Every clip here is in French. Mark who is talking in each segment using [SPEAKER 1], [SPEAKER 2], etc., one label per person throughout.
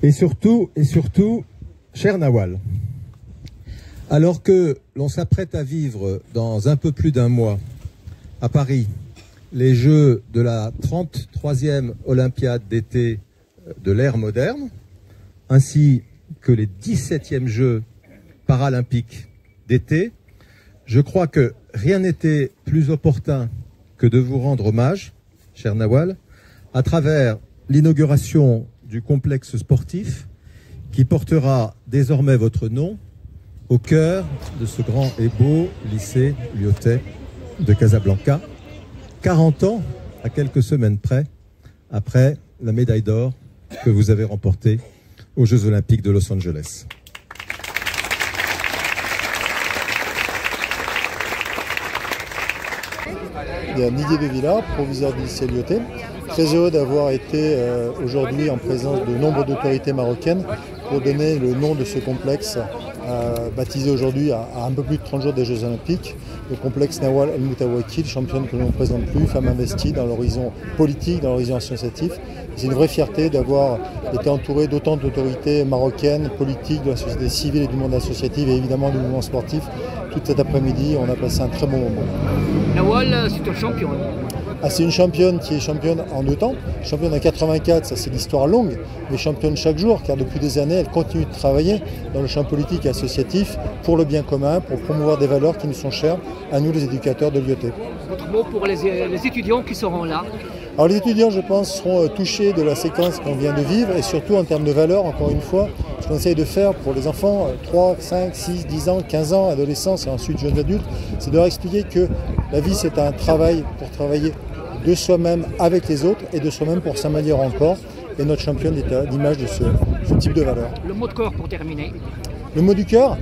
[SPEAKER 1] Et surtout, cher Nawal, alors que l'on s'apprête à vivre dans un peu plus d'un mois à Paris les Jeux de la 33e Olympiade d'été de l'ère moderne, ainsi que les 17e Jeux paralympiques d'été, je crois que rien n'était plus opportun que de vous rendre hommage, cher Nawal, à travers l'inauguration du complexe sportif qui portera désormais votre nom au cœur de ce grand et beau lycée Lyautey de Casablanca, 40 ans à quelques semaines près, après la médaille d'or que vous avez remportée aux Jeux Olympiques de Los Angeles.
[SPEAKER 2] Il y a Didier de Villard, proviseur du lycée Lyautey. Très heureux d'avoir été aujourd'hui en présence de nombre d'autorités marocaines pour donner le nom de ce complexe baptisé aujourd'hui à un peu plus de 30 jours des Jeux Olympiques. Le complexe Nawal El Moutawakil, championne que l'on ne présente plus, femme investie dans l'horizon politique, dans l'horizon associatif. C'est une vraie fierté d'avoir été entouré d'autant d'autorités marocaines, politiques, de la société civile et du monde associatif et évidemment du mouvement sportif. Tout cet après-midi, on a passé un très bon moment.
[SPEAKER 3] Nawal, c'est un champion.
[SPEAKER 2] C'est une championne qui est championne en 2 temps. Championne en 84, ça c'est l'histoire longue, mais championne chaque jour, car depuis des années, elle continue de travailler dans le champ politique et associatif pour le bien commun, pour promouvoir des valeurs qui nous sont chères, à nous les éducateurs de Lyautey.
[SPEAKER 3] Votre mot pour les étudiants qui seront là?
[SPEAKER 2] Alors les étudiants, je pense, seront touchés de la séquence qu'on vient de vivre et surtout en termes de valeurs, encore une fois, ce qu'on essaye de faire pour les enfants 3, 5, 6, 10 ans, 15 ans, adolescents et ensuite jeunes adultes, c'est de leur expliquer que la vie c'est un travail pour travailler de soi-même avec les autres et de soi-même pour s'améliorer encore. Et notre championne est l'image de ce type de valeur.
[SPEAKER 3] Le mot de cœur pour terminer.
[SPEAKER 2] Le mot du cœur,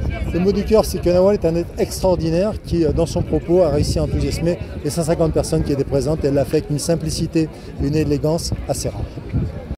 [SPEAKER 2] c'est que Nawal est un être extraordinaire qui, dans son propos, a réussi à enthousiasmer les 150 personnes qui étaient présentes et elle l'a fait avec une simplicité et une élégance assez rare.